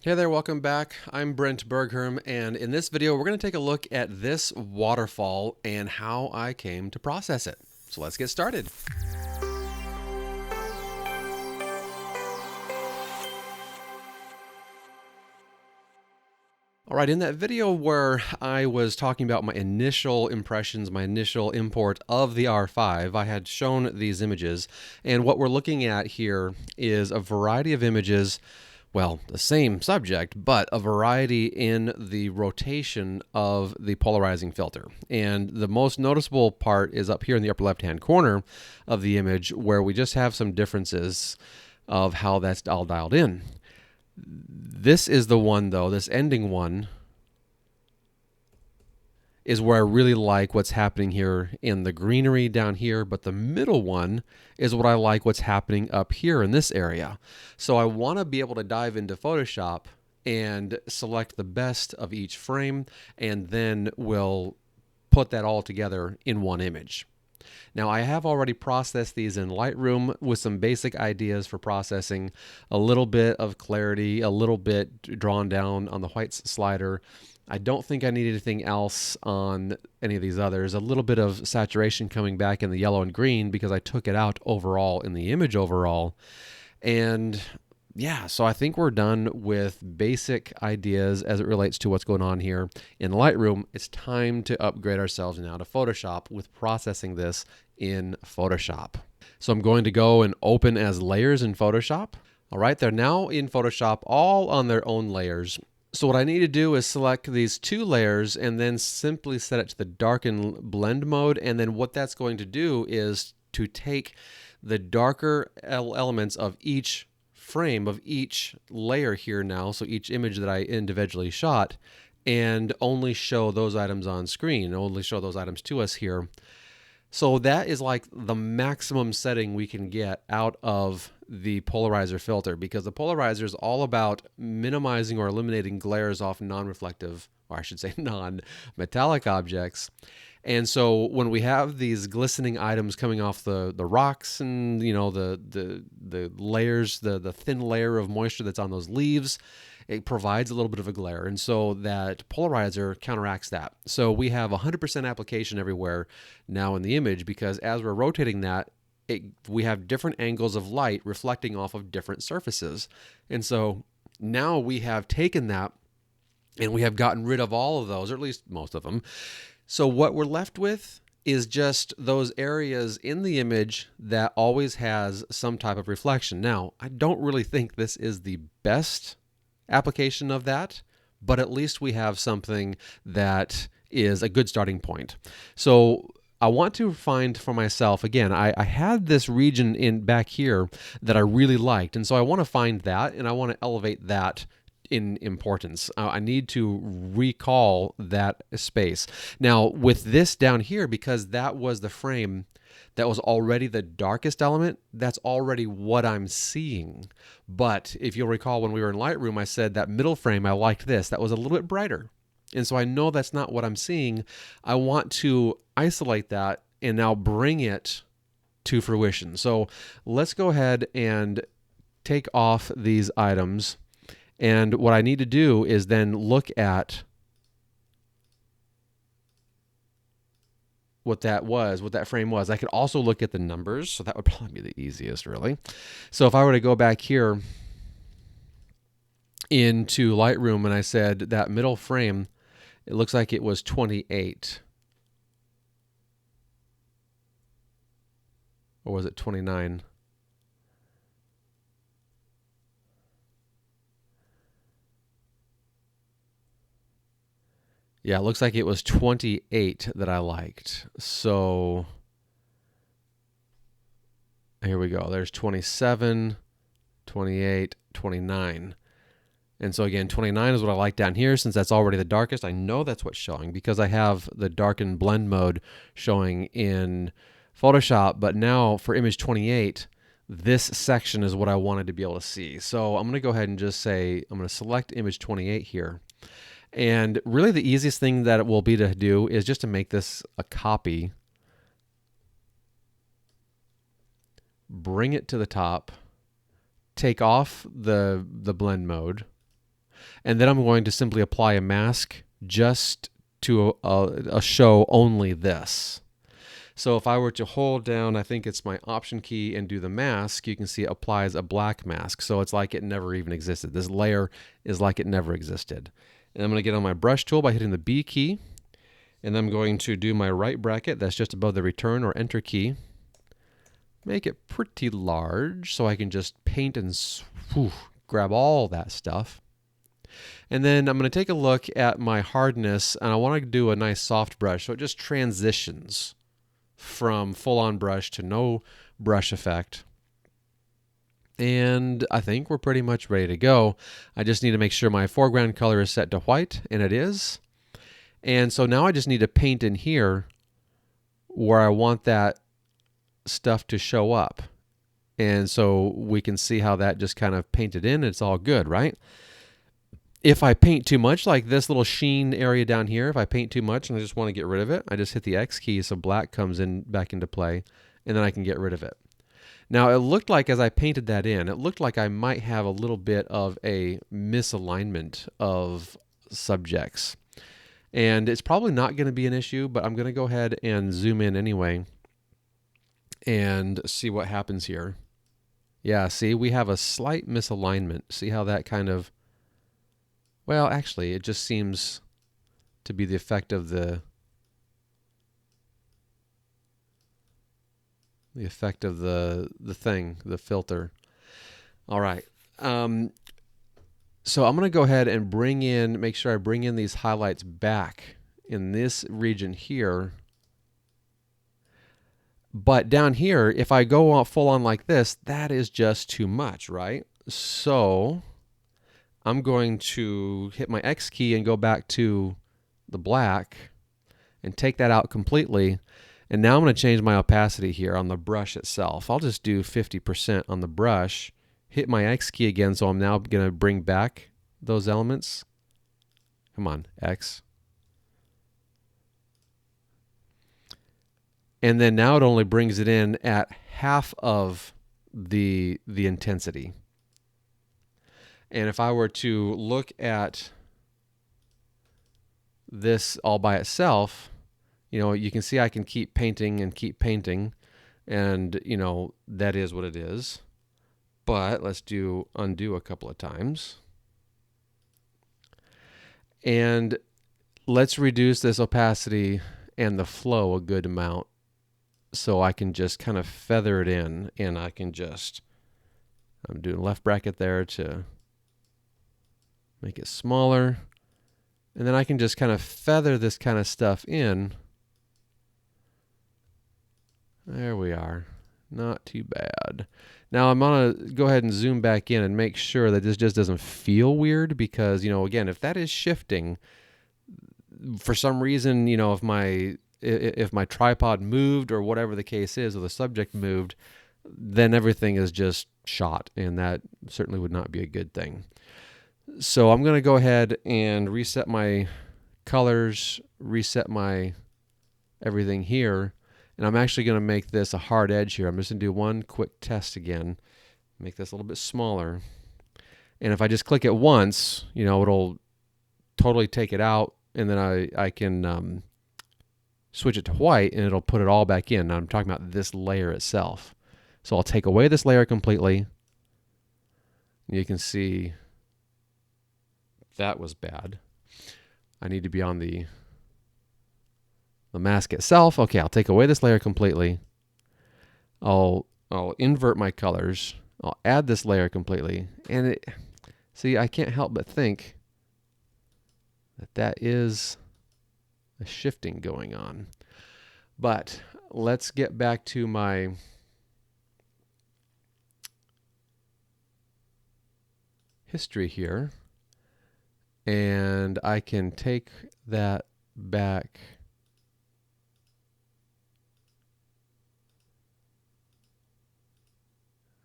Hey there, welcome back. I'm Brent Bergherm, and in this video, we're going to take a look at this waterfall and how I came to process it. So let's get started. All right, in that video where I was talking about my initial impressions, my initial import of the R5, I had shown these images, and what we're looking at here is a variety of images. Well, the same subject, but a variety in the rotation of the polarizing filter. And the most noticeable part is up here in the upper left-hand corner of the image where we just have some differences of how that's all dialed in. This is the one, though, this ending one, is where I really like what's happening here in the greenery down here, but the middle one is what I like what's happening up here in this area. So I want to be able to dive into Photoshop and select the best of each frame, and then we'll put that all together in one image. Now, I have already processed these in Lightroom with some basic ideas for processing, a little bit of clarity, a little bit drawn down on the whites slider. I don't think I need anything else on any of these others. A little bit of saturation coming back in the yellow and green because I took it out overall in the image overall. And yeah, so I think we're done with basic ideas as it relates to what's going on here in Lightroom. It's time to upgrade ourselves now to Photoshop with processing this in Photoshop. So I'm going to go and open as layers in Photoshop. All right, they're now in Photoshop all on their own layers. So what I need to do is select these two layers and then simply set it to the darken blend mode. And then what that's going to do is to take the darker elements of each frame of each layer here now, so each image that I individually shot, and only show those items on screen, only show those items to us here. So that is like the maximum setting we can get out of the polarizer filter, because the polarizer is all about minimizing or eliminating glares off non-reflective, or I should say non-metallic objects. And so when we have these glistening items coming off the rocks and the layers, the thin layer of moisture that's on those leaves, it provides a little bit of a glare. And so that polarizer counteracts that. So we have 100% application everywhere now in the image, because as we're rotating that, we have different angles of light reflecting off of different surfaces. And so now we have taken that and we have gotten rid of all of those, or at least most of them. So what we're left with is just those areas in the image that always has some type of reflection. Now, I don't really think this is the best application of that, but at least we have something that is a good starting point. So I want to find for myself, again, I had this region in back here that I really liked, and so I want to find that, and I want to elevate that in importance. I need to recall that space. Now, with this down here, because that was the frame that was already the darkest element, that's already what I'm seeing. But if you'll recall, when we were in Lightroom, I said that middle frame, I liked this. That was a little bit brighter. And so I know that's not what I'm seeing. I want to isolate that and now bring it to fruition. So let's go ahead and take off these items. And what I need to do is then look at what that frame was. I could also look at the numbers, so that would probably be the easiest, really. So if I were to go back here into Lightroom and I said that middle frame, it looks like it was 28. Or was it 29? Yeah, it looks like it was 28 that I liked. So here we go. There's 27, 28, 29. And so again, 29 is what I like down here, since that's already the darkest. I know that's what's showing because I have the darken blend mode showing in Photoshop. But now for image 28, this section is what I wanted to be able to see. So I'm going to go ahead and just say, I'm going to select image 28 here. And really the easiest thing that it will be to do is just to make this a copy, bring it to the top, take off the blend mode, And then I'm going to simply apply a mask just to show only this. So if I were to hold down, I think it's my Option key, and do the mask, you can see it applies a black mask. So it's like it never even existed. This layer is like it never existed. And I'm going to get on my brush tool by hitting the B key. And I'm going to do my right bracket that's just above the return or enter key. Make it pretty large so I can just paint and grab all that stuff. And then I'm going to take a look at my hardness, and I want to do a nice soft brush so it just transitions from full-on brush to no brush effect. And I think we're pretty much ready to go. I just need to make sure my foreground color is set to white, and it is. And so now I just need to paint in here where I want that stuff to show up. And so we can see how that just kind of painted in. It's all good, right? If I paint too much, like this little sheen area down here, if I paint too much and I just want to get rid of it, I just hit the X key so black comes in back into play, and then I can get rid of it. Now, it looked like as I painted that in, it looked like I might have a little bit of a misalignment of subjects. And it's probably not going to be an issue, but I'm going to go ahead and zoom in anyway and see what happens here. Yeah, see, we have a slight misalignment. See how that kind of, well, actually, it just seems to be the effect of the thing, the filter. All right. So I'm going to go ahead and make sure I bring in these highlights back in this region here. But down here, if I go full on like this, that is just too much, right? So I'm going to hit my X key and go back to the black and take that out completely. And now I'm going to change my opacity here on the brush itself. I'll just do 50% on the brush. Hit my X key again, so I'm now going to bring back those elements. Come on, X. And then now it only brings it in at half of the intensity. And if I were to look at this all by itself, you know, you can see I can keep painting and keep painting, and you know, that is what it is. But let's do undo a couple of times. And let's reduce this opacity and the flow a good amount so I can just kind of feather it in, and I can just, I'm doing left bracket there to make it smaller. And then I can just kind of feather this kind of stuff in. There we are. Not too bad. Now I'm going to go ahead and zoom back in and make sure that this just doesn't feel weird, because, you know, again, if that is shifting for some reason, you know, if my tripod moved or whatever the case is, or the subject moved, then everything is just shot, and that certainly would not be a good thing. So I'm going to go ahead and reset my colors, reset my everything here. And I'm actually going to make this a hard edge here. I'm just going to do one quick test again. Make this a little bit smaller. And if I just click it once, you know, it'll totally take it out. And then I can switch it to white, and it'll put it all back in. Now I'm talking about this layer itself. So I'll take away this layer completely. You can see that was bad. I need to be on the mask itself. Okay, I'll take away this layer completely. I'll invert my colors. I'll add this layer completely. And see, I can't help but think that is a shifting going on. But let's get back to my history here. And I can take that back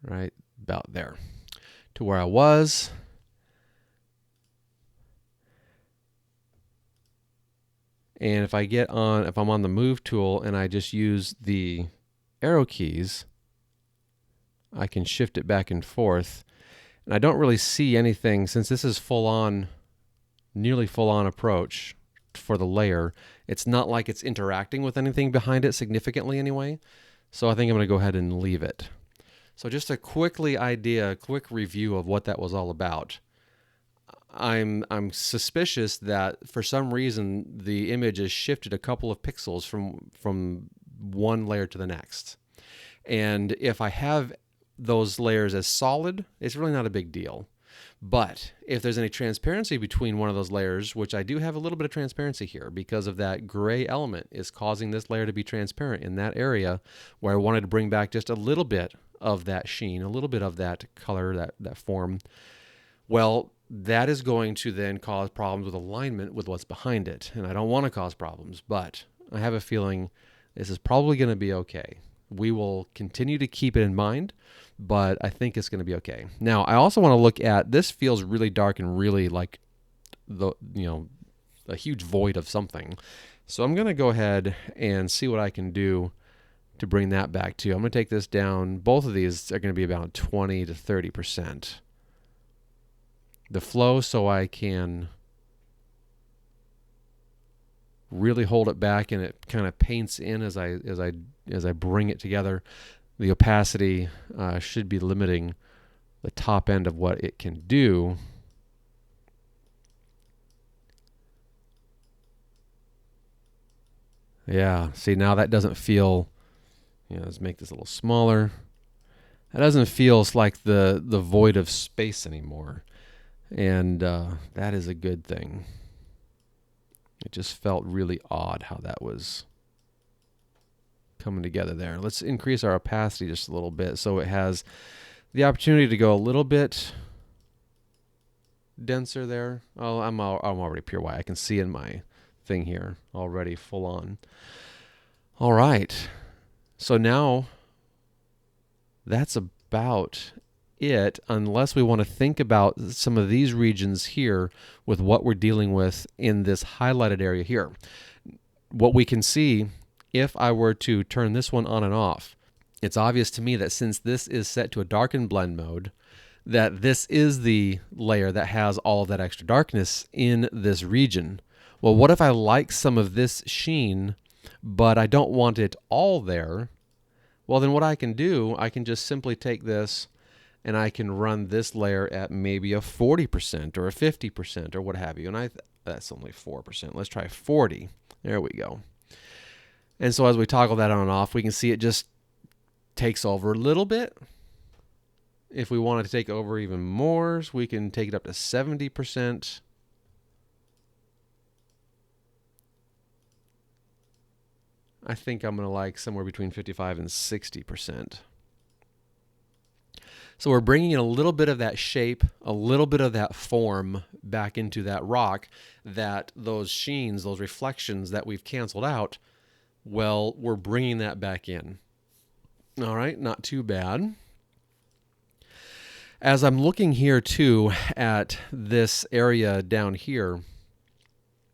right about there to where I was. And if I'm on the move tool and I just use the arrow keys, I can shift it back and forth. And I don't really see anything, since this is full on, nearly full on approach for the layer. It's not like it's interacting with anything behind it significantly anyway. So I think I'm going to go ahead and leave it. So just a quick review of what that was all about. I'm suspicious that for some reason the image is shifted a couple of pixels from one layer to the next. And if I have those layers as solid, it's really not a big deal. But if there's any transparency between one of those layers, which I do have a little bit of transparency here because of that gray element is causing this layer to be transparent in that area where I wanted to bring back just a little bit of that sheen, a little bit of that color, that form. Well, that is going to then cause problems with alignment with what's behind it. And I don't want to cause problems, but I have a feeling this is probably going to be okay. We will continue to keep it in mind, but I think it's going to be okay. Now, I also want to look at, this feels really dark and really like a huge void of something. So I'm going to go ahead and see what I can do to bring that back too. I'm going to take this down. Both of these are going to be about 20 to 30%. The flow, so I can really hold it back and it kind of paints in as I bring it together. The opacity should be limiting the top end of what it can do. Yeah, see, now that doesn't feel, let's make this a little smaller. That doesn't feel like the void of space anymore. And that is a good thing. It just felt really odd how that was coming together there. Let's increase our opacity just a little bit so it has the opportunity to go a little bit denser there. Oh, I'm already pure white. I can see in my thing here already full on. All right. So now that's about it, unless we want to think about some of these regions here with what we're dealing with in this highlighted area here. What we can see, if I were to turn this one on and off, it's obvious to me that since this is set to a darken blend mode, that this is the layer that has all of that extra darkness in this region. Well, what if I like some of this sheen, but I don't want it all there? Well, then what I can do, I can just simply take this and I can run this layer at maybe a 40% or a 50% or what have you. And that's only 4%. Let's try 40. There we go. And so as we toggle that on and off, we can see it just takes over a little bit. If we wanted to take over even more, we can take it up to 70%. I think I'm going to like somewhere between 55 and 60%. So we're bringing in a little bit of that shape, a little bit of that form back into that rock, that those sheens, those reflections that we've canceled out, well, we're bringing that back in. All right, not too bad. As I'm looking here too at this area down here,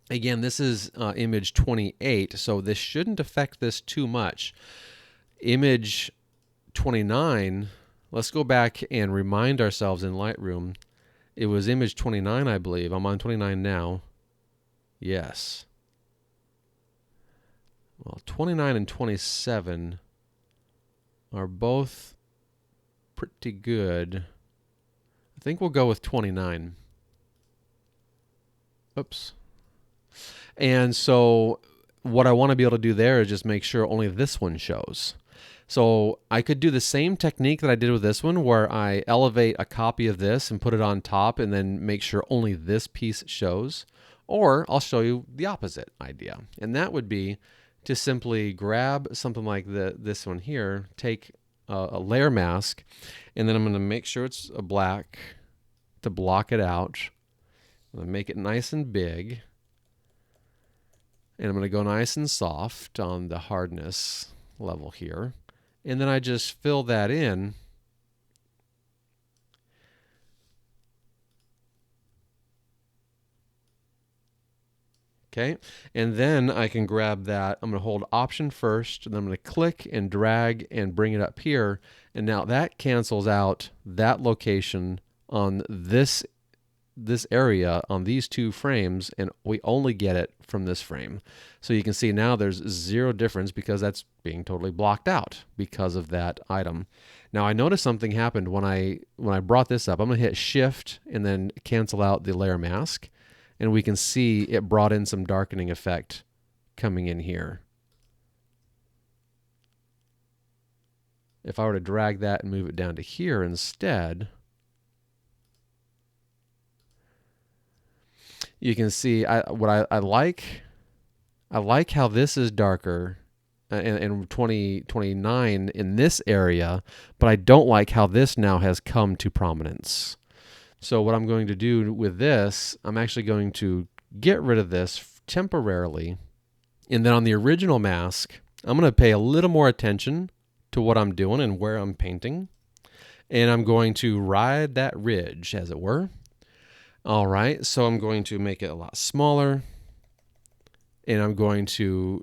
again, this is image 28, so this shouldn't affect this too much. Image 29, let's go back and remind ourselves in Lightroom. It was image 29, I believe. I'm on 29 now. Yes. Well, 29 and 27 are both pretty good. I think we'll go with 29. Oops. And so what I want to be able to do there is just make sure only this one shows. So I could do the same technique that I did with this one, where I elevate a copy of this and put it on top and then make sure only this piece shows. Or I'll show you the opposite idea. And that would be to simply grab something like this one here, take a layer mask, and then I'm going to make sure it's a black to block it out. I'm going to make it nice and big. And I'm going to go nice and soft on the hardness level here. And then I just fill that in. Okay, and then I can grab that. I'm going to hold Option first, and then I'm going to click and drag and bring it up here. And now that cancels out that location on this area on these two frames, and we only get it from this frame. So you can see now there's zero difference because that's being totally blocked out because of that item. Now I noticed something happened when I brought this up. I'm going to hit Shift and then cancel out the layer mask, and we can see it brought in some darkening effect coming in here. If I were to drag that and move it down to here instead, you can see I like how this is darker and 2029 in this area, but I don't like how this now has come to prominence. So what I'm going to do with this, I'm actually going to get rid of this temporarily, and then on the original mask, I'm going to pay a little more attention to what I'm doing and where I'm painting, and I'm going to ride that ridge, as it were. All right, so I'm going to make it a lot smaller, and I'm going to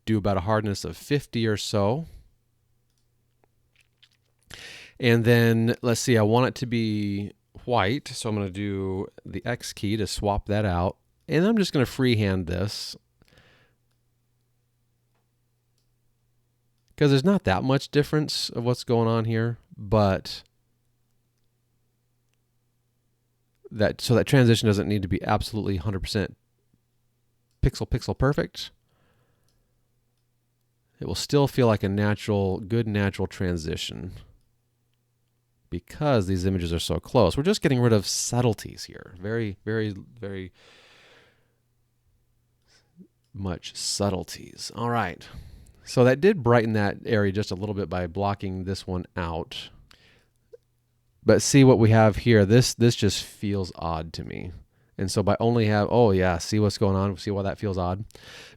do about a hardness of 50 or so. And then let's see, I want it to be white, so I'm going to do the X key to swap that out, and I'm just going to freehand this because there's not that much difference of what's going on here, but so that transition doesn't need to be absolutely 100% pixel perfect. It will still feel like a good natural transition because these images are so close. We're just getting rid of subtleties here. Very, very, very much subtleties. All right. So that did brighten that area just a little bit by blocking this one out. But see what we have here. This just feels odd to me. And so by only oh yeah, see what's going on? See why that feels odd?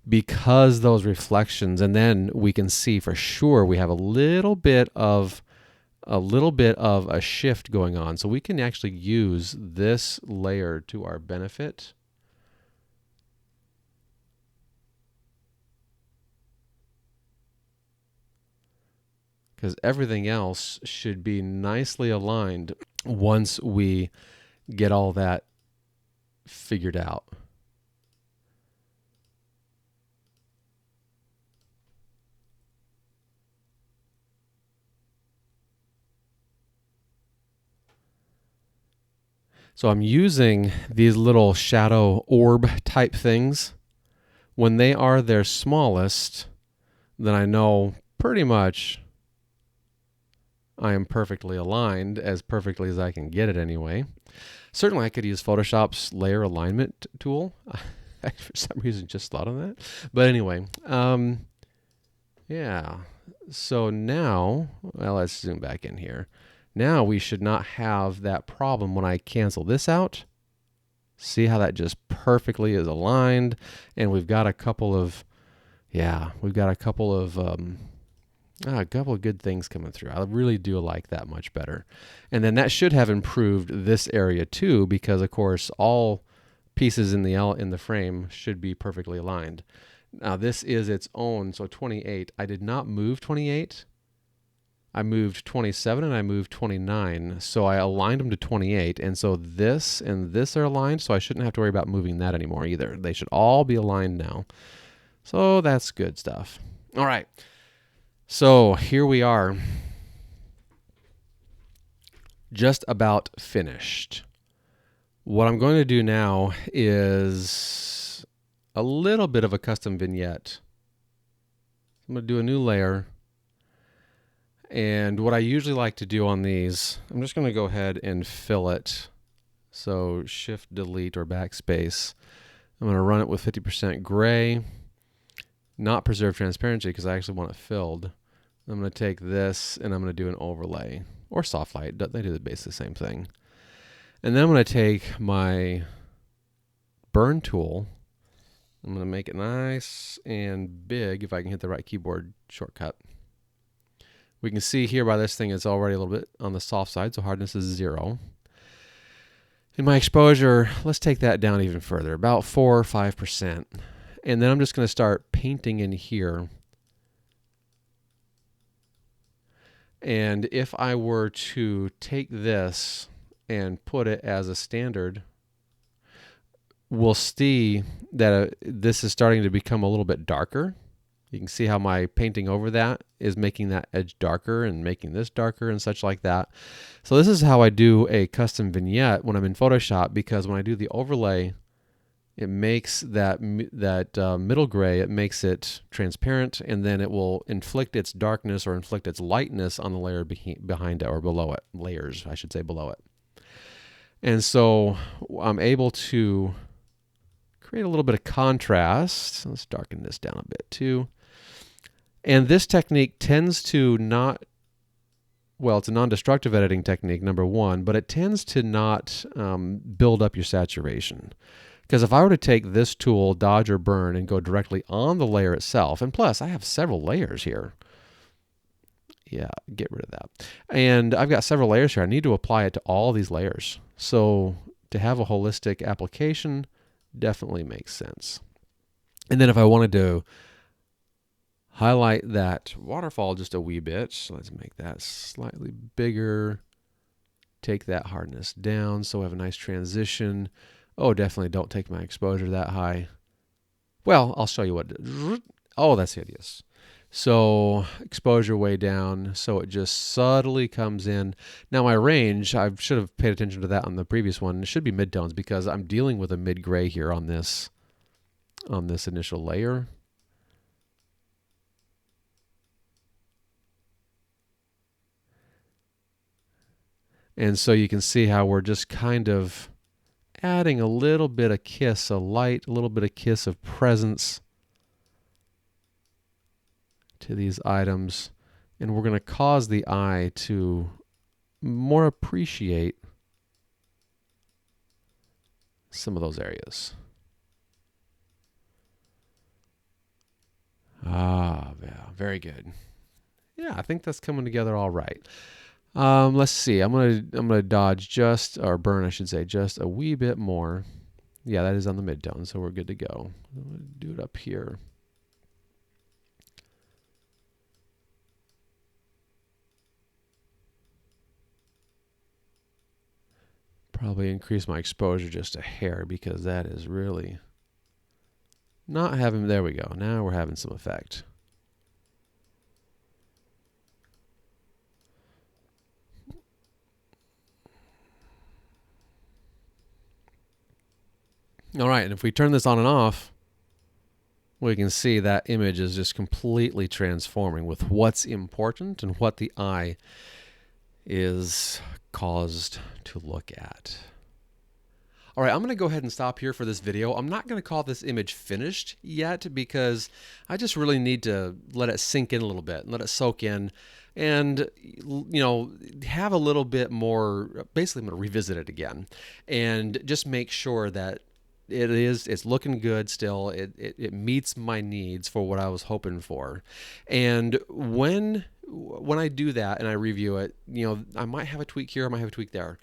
Because those reflections, and then we can see for sure we have a little bit of a shift going on. So we can actually use this layer to our benefit. Because everything else should be nicely aligned once we get all that figured out. So I'm using these little shadow orb type things. When they are their smallest, then I know pretty much I am perfectly aligned, as perfectly as I can get it anyway. Certainly I could use Photoshop's layer alignment tool. I, for some reason, just thought of that. But anyway, yeah. So now, well, let's zoom back in here. Now we should not have that problem when I cancel this out. See how that just perfectly is aligned, and we've got a couple of, a couple of good things coming through. I really do like that much better. And then that should have improved this area too, because of course all pieces in the frame should be perfectly aligned. Now this is its own, so 28. I did not move 28. I moved 27 and I moved 29. So I aligned them to 28. And so this and this are aligned, so I shouldn't have to worry about moving that anymore either. They should all be aligned now. So that's good stuff. All right. So here we are, just about finished. What I'm going to do now is a little bit of a custom vignette. I'm going to do a new layer. And what I usually like to do on these, I'm just going to go ahead and fill it. So Shift Delete or Backspace. I'm going to run it with 50% gray, not preserve transparency because I actually want it filled. I'm going to take this and I'm going to do an overlay or soft light. They do basically the same thing. And then I'm going to take my burn tool. I'm going to make it nice and big if I can hit the right keyboard shortcut. We can see here by this thing it's already a little bit on the soft side, so hardness is 0. In my exposure, let's take that down even further, about 4 or 5%. And then I'm just going to start painting in here. And if I were to take this and put it as a standard, we'll see that this is starting to become a little bit darker. You can see how my painting over that is making that edge darker and making this darker and such like that. So this is how I do a custom vignette when I'm in Photoshop, because when I do the overlay, it makes that middle gray, it makes it transparent, and then it will inflict its darkness or inflict its lightness on the layer behind it, or below it, layers, I should say, below it. And so I'm able to create a little bit of contrast. Let's darken this down a bit too. And this technique tends to not, well, it's a non-destructive editing technique, number one, but it tends to not build up your saturation. Because if I were to take this tool, dodge or burn, and go directly on the layer itself, and plus I have several layers here. Yeah, get rid of that. And I've got several layers here. I need to apply it to all these layers. So to have a holistic application definitely makes sense. And then if I wanted to highlight that waterfall just a wee bit, so let's make that slightly bigger, take that hardness down so we have a nice transition. Oh, definitely don't take my exposure that high. Well, I'll show you what. Oh, that's hideous. So exposure way down, so it just subtly comes in. Now my range, I should have paid attention to that on the previous one. It should be midtones because I'm dealing with a mid-gray here on this initial layer. And so you can see how we're just kind of adding a little bit of kiss of light, a little bit of kiss of presence to these items. And we're going to cause the eye to more appreciate some of those areas. Ah, yeah, very good. Yeah, I think that's coming together all right. Let's see. I'm gonna dodge just, or burn, I should say, just a wee bit more. Yeah, that is on the midtone, so we're good to go. I'm gonna do it up here. Probably increase my exposure just a hair because that is really not having. There we go. Now we're having some effect. All right, and if we turn this on and off, we can see that image is just completely transforming with what's important and what the eye is caused to look at. All right, I'm going to go ahead and stop here for this video. I'm not going to call this image finished yet because I just really need to let it sink in a little bit and let it soak in and, you know, have a little bit more. Basically, I'm going to revisit it again and just make sure that it's looking good still. It meets my needs for what I was hoping for. And when I do that and I review it, you know, I might have a tweak here, I might have a tweak there.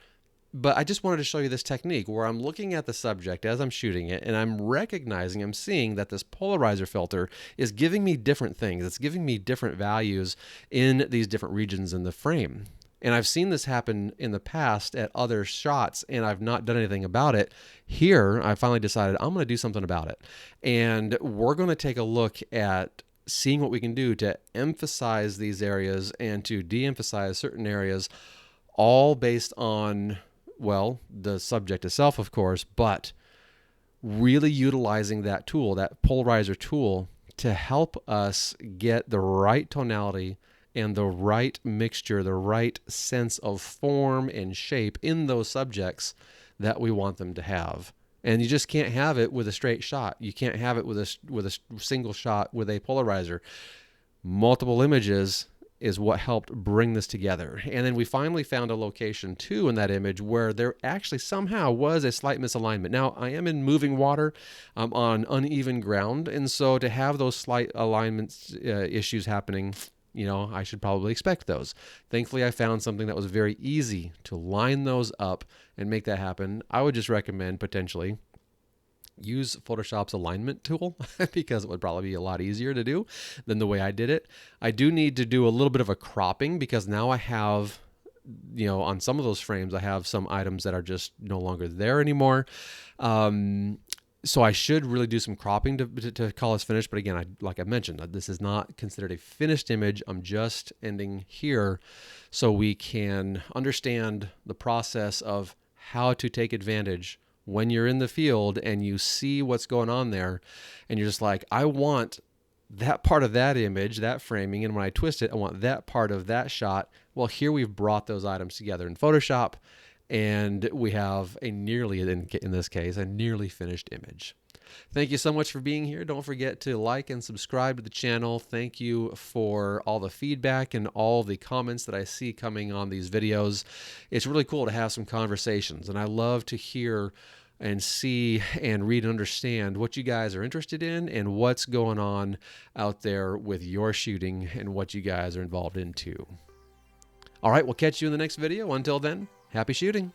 But I just wanted to show you this technique where I'm looking at the subject as I'm shooting it and I'm seeing that this polarizer filter is giving me different things. It's giving me different values in these different regions in the frame. And I've seen this happen in the past at other shots and I've not done anything about it. Here, I finally decided I'm going to do something about it. And we're going to take a look at seeing what we can do to emphasize these areas and to de-emphasize certain areas, all based on, well, the subject itself, of course, but really utilizing that tool, that polarizer tool, to help us get the right tonality and the right mixture, the right sense of form and shape in those subjects that we want them to have. And you just can't have it with a straight shot. You can't have it with a single shot with a polarizer. Multiple images is what helped bring this together. And then we finally found a location too in that image where there actually somehow was a slight misalignment. Now I am in moving water on uneven ground. And so to have those slight alignments issues happening, you know, I should probably expect those. Thankfully, I found something that was very easy to line those up and make that happen. I would just recommend potentially use Photoshop's alignment tool because it would probably be a lot easier to do than the way I did it. I do need to do a little bit of a cropping because now I have on some of those frames, I have some items that are just no longer there anymore. So I should really do some cropping to call this finished. But again, like I mentioned, this is not considered a finished image. I'm just ending here so we can understand the process of how to take advantage when you're in the field and you see what's going on there and you're just like, I want that part of that image, that framing, and when I twist it, I want that part of that shot. Well, here we've brought those items together in Photoshop, and we have a nearly, in this case, a nearly finished image. Thank you so much for being here. Don't forget to like and subscribe to the channel. Thank you for all the feedback and all the comments that I see coming on these videos. It's really cool to have some conversations, and I love to hear and see and read and understand what you guys are interested in and what's going on out there with your shooting and what you guys are involved in too. All right, we'll catch you in the next video. Until then, happy shooting.